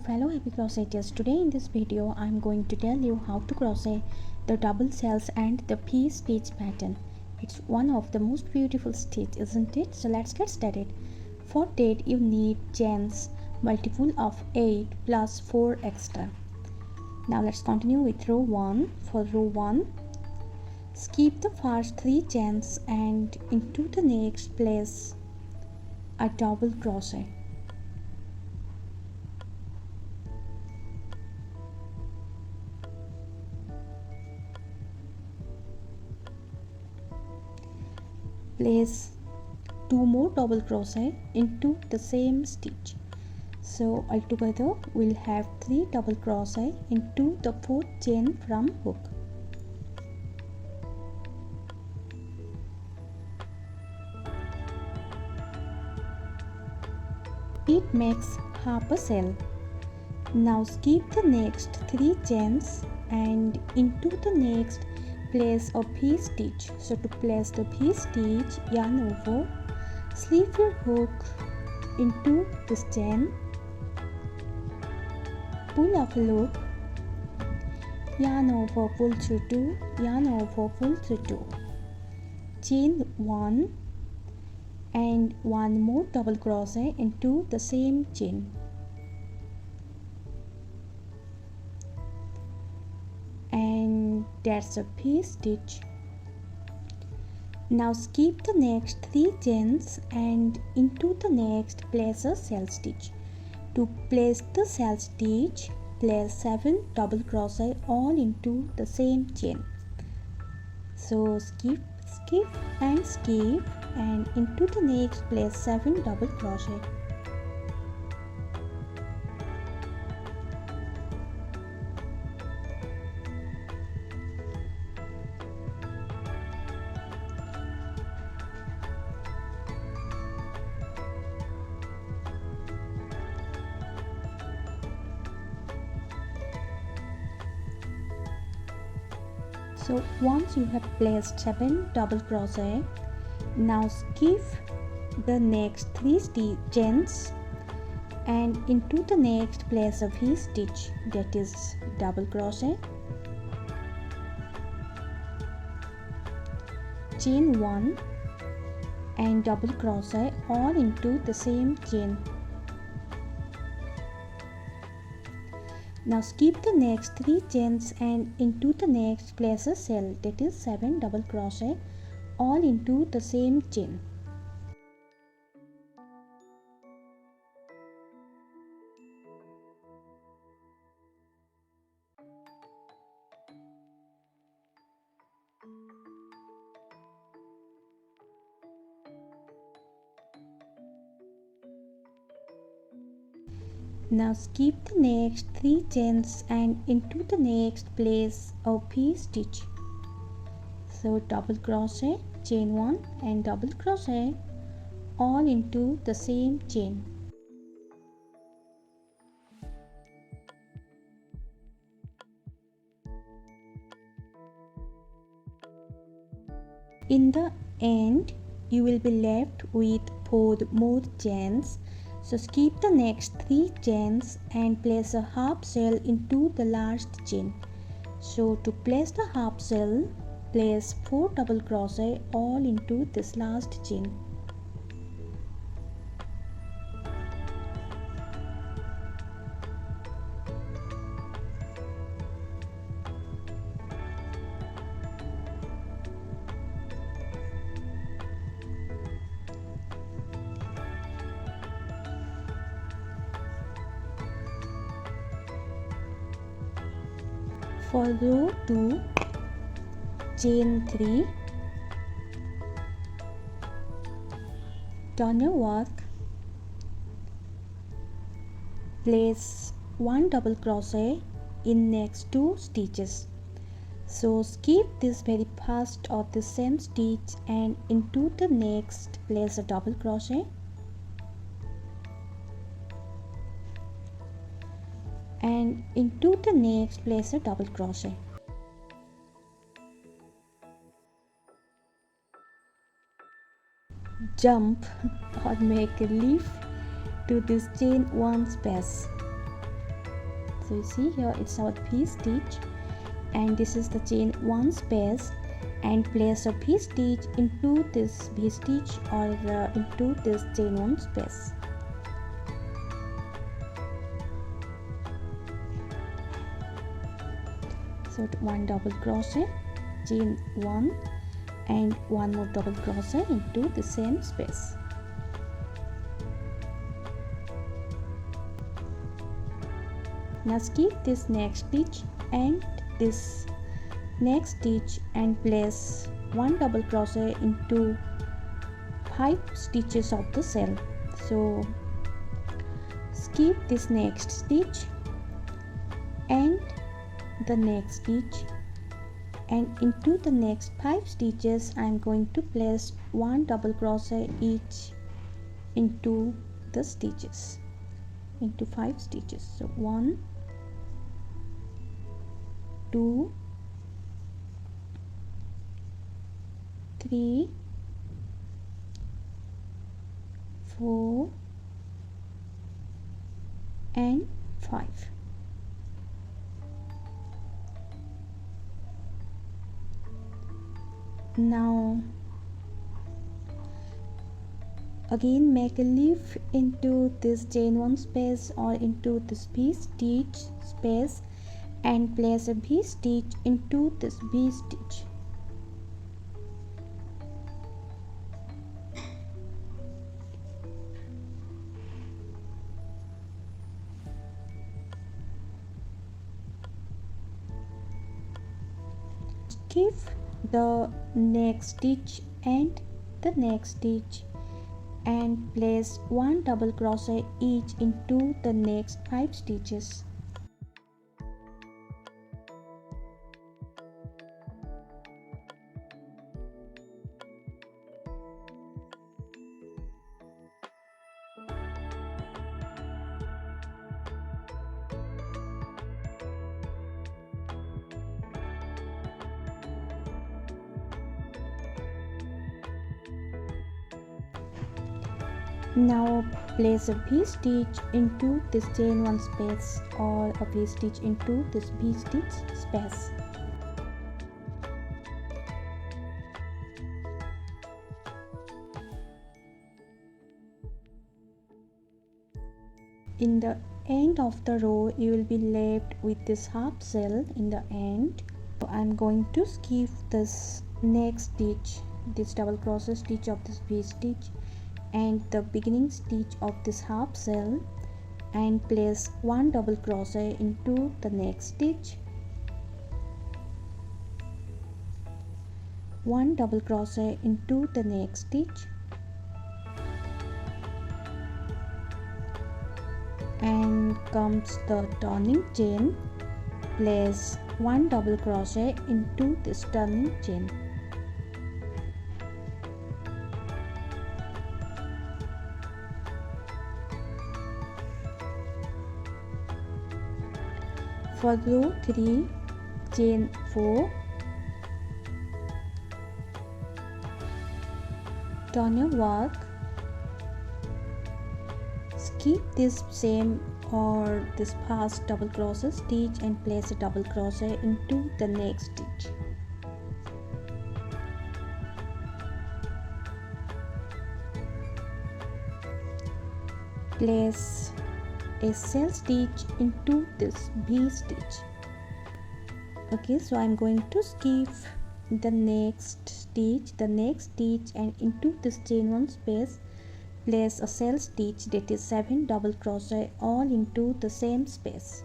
fellow happy crocheters, today in this video I am going to tell you how to crochet the double shells and the V-stitch pattern. It's one of the most beautiful stitch, isn't it? So let's get started. For that you need chains multiple of 8 plus 4 extra. Now let's continue with row 1. For row 1, skip the first 3 chains and into the next place a double crochet. Place 2 more double crochet into the same stitch. So altogether we'll have 3 double crochet into the 4th chain from hook. It makes half a cell. Now skip the next 3 chains and into the next place a V-stitch. So to place the V-stitch, yarn over, slip your hook into this chain, pull up a loop, yarn over, pull through 2, yarn over, pull through 2, chain 1 and 1 more double crochet into the same chain. And that's a V-stitch. Now skip the next 3 chains and into the next place a cell stitch. To place the cell stitch, place 7 double crochet all into the same chain. So skip and skip and into the next place 7 double crochet. So once you have placed 7 double crochet, now skip the next 3 chains and into the next place a V-stitch, that is double crochet, chain 1 and double crochet all into the same chain. Now skip the next 3 chains and into the next place a cell, that is 7 double crochet all into the same chain. Now skip the next 3 chains and into the next place a V-stitch. So double crochet, chain 1 and double crochet all into the same chain. In the end, you will be left with 4 more chains. So skip the next 3 chains and place a half cell into the last chain. So to place the half cell, place 4 double crochet all into this last chain. For row 2, chain 3, turn your work, place 1 double crochet in next 2 stitches. So skip this very first of the same stitch and into the next place a double crochet. And into the next place a double crochet. Jump or make a leaf to this chain 1 space. So you see here it's our V stitch, and this is the chain 1 space, and place a V stitch into this V stitch or into this chain 1 space. So 1 double crochet, chain 1 and 1 more double crochet into the same space. Now skip this next stitch and this next stitch and place 1 double crochet into 5 stitches of the cell. So skip this next stitch and the next stitch, and into the next 5 stitches I am going to place 1 double crochet each into the stitches, into 5 stitches. So 1, 2, 3, 4 and 5. Now again make a loop into this chain 1 space or into this V stitch space and place a V stitch into this V stitch. Skip the next stitch and the next stitch and place 1 double crochet each into the next 5 stitches. Now place a V stitch into this chain 1 space or a V stitch into this V stitch space. In the end of the row you will be left with this half cell in the end. So I am going to skip this next stitch, this double crochet stitch of this V stitch and the beginning stitch of this half cell and place 1 double crochet into the next stitch, 1 double crochet into the next stitch, and comes the turning chain, place 1 double crochet into this turning chain. For row 3, chain 4, turn your work, skip this same or this first double crochet stitch and place a double crochet into the next stitch. Place a cell stitch into this V stitch. Okay, so I'm going to skip the next stitch, and into this chain 1 space place a cell stitch, that is 7 double crochet all into the same space.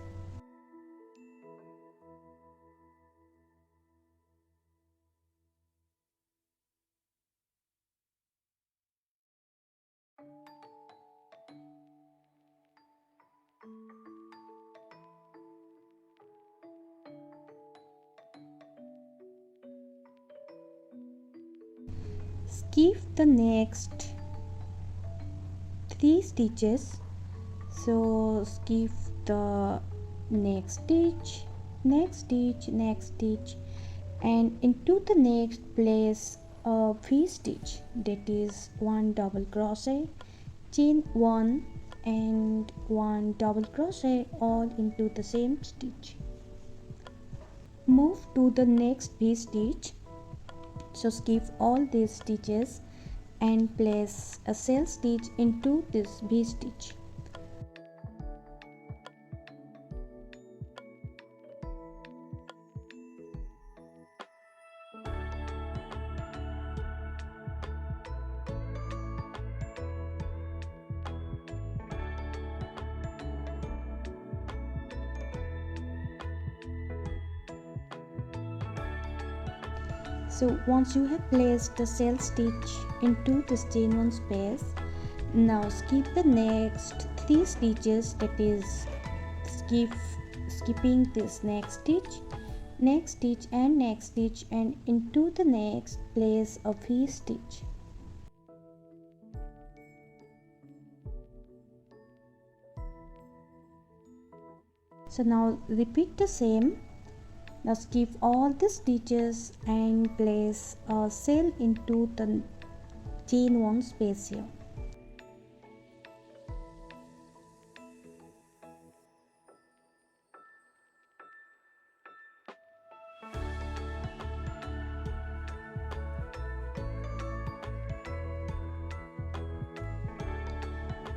Skip the next 3 stitches, so skip the next stitch, and into the next place a V stitch, that is 1 double crochet, chain 1 and 1 double crochet all into the same stitch. Move to the next V stitch. So skip all these stitches and place a sail stitch into this V stitch. So once you have placed the sail stitch into this chain 1 space, now skip the next 3 stitches, that is skipping this next stitch and into the next place a V stitch. So now repeat the same. Now skip all the stitches and place a sail into the chain 1 space here.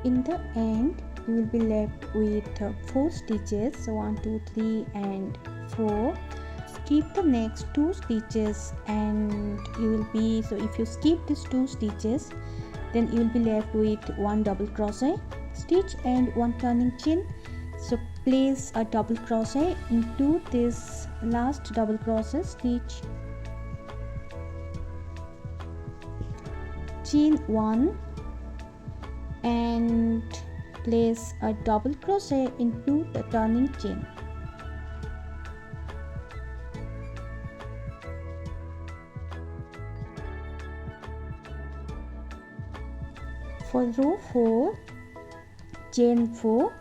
In the end, you will be left with 4 stitches. So 1, 2, 3 and 4. Skip the next 2 stitches and you will be, so if you skip these 2 stitches, then you will be left with 1 double crochet stitch and 1 turning chain. So place a double crochet into this last double crochet stitch, chain 1 and place a double crochet into the turning chain. For row 4, chain 4,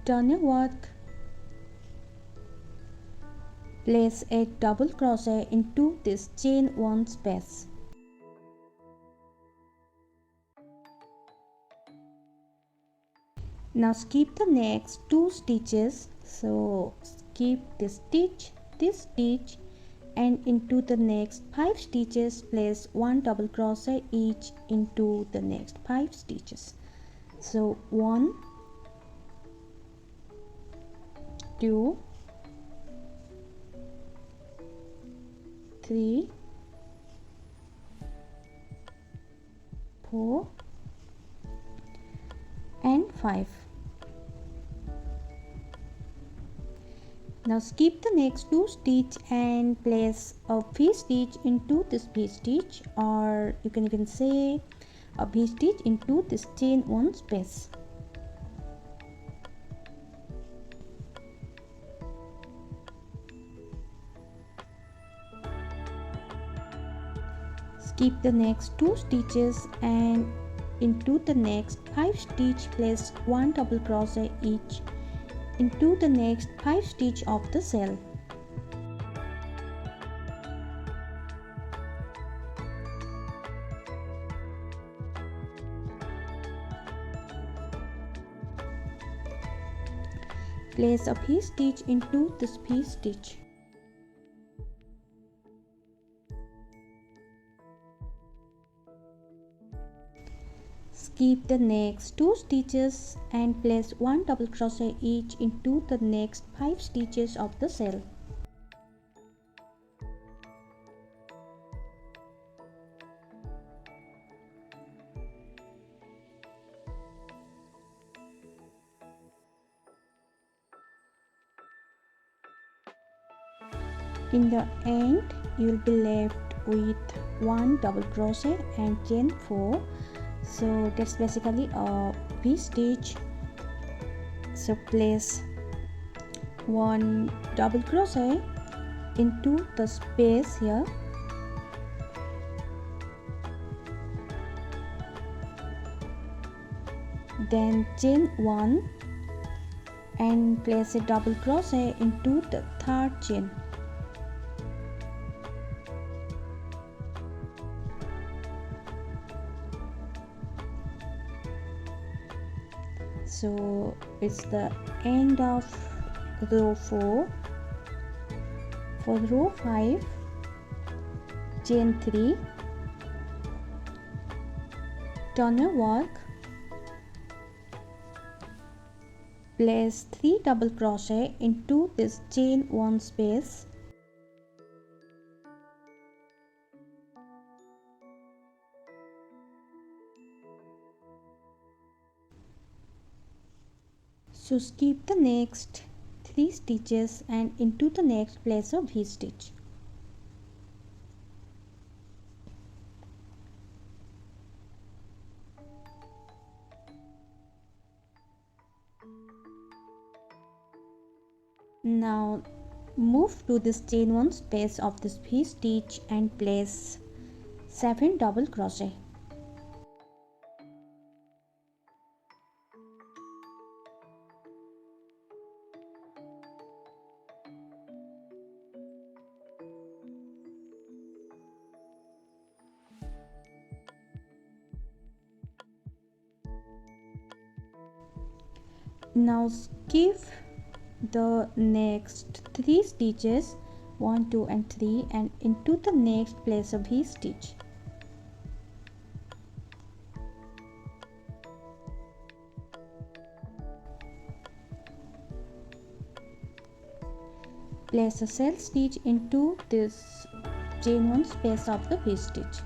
turn your work, place a double crochet into this chain 1 space. Now skip the next 2 stitches, so skip this stitch and into the next 5 stitches place 1 double crochet each into the next 5 stitches. So 1, 2, 3, 4 and 5. Now skip the next 2 stitch and place a V stitch into this V stitch, or you can even say a V stitch into this chain 1 space. Skip the next 2 stitches and into the next 5 stitch place 1 double crochet each into the next 5 stitch of the sail. Place a V stitch into this V stitch. Skip the next 2 stitches and place 1 double crochet each into the next 5 stitches of the sail. In the end, you will be left with 1 double crochet and chain 4. So that's basically a V stitch. So place 1 double crochet into the space here, then chain 1 and place a double crochet into the third chain. So it's the end of row 4. For row 5, chain 3, turn your work, place 3 double crochet into this chain 1 space. So skip the next 3 stitches and into the next place a V stitch. Now move to this chain 1 space of this V stitch and place 7 double crochet. Now skip the next 3 stitches 1, 2 and 3 and into the next place a V stitch. Place a cell stitch into this chain 1 space of the V stitch.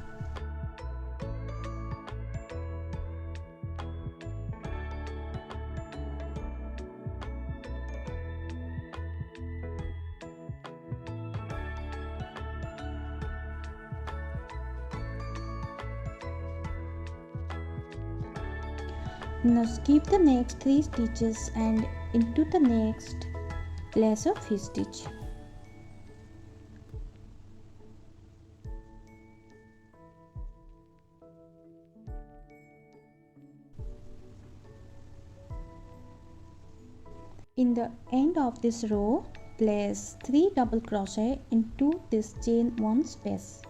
Now skip the next 3 stitches and into the next place of V stitch. In the end of this row, place 3 double crochet into this chain 1 space.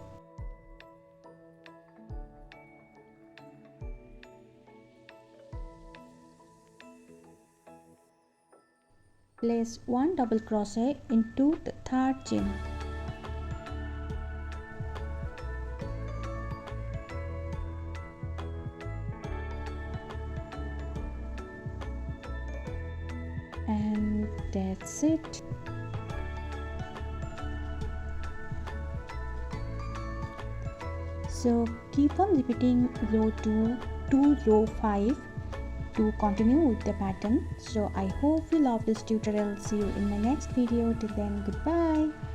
Place 1 double crochet into the third chain. And that's it. So keep on repeating row 2 to row 5 to continue with the pattern. So I hope you love this tutorial. See you in my next video. Till then, goodbye.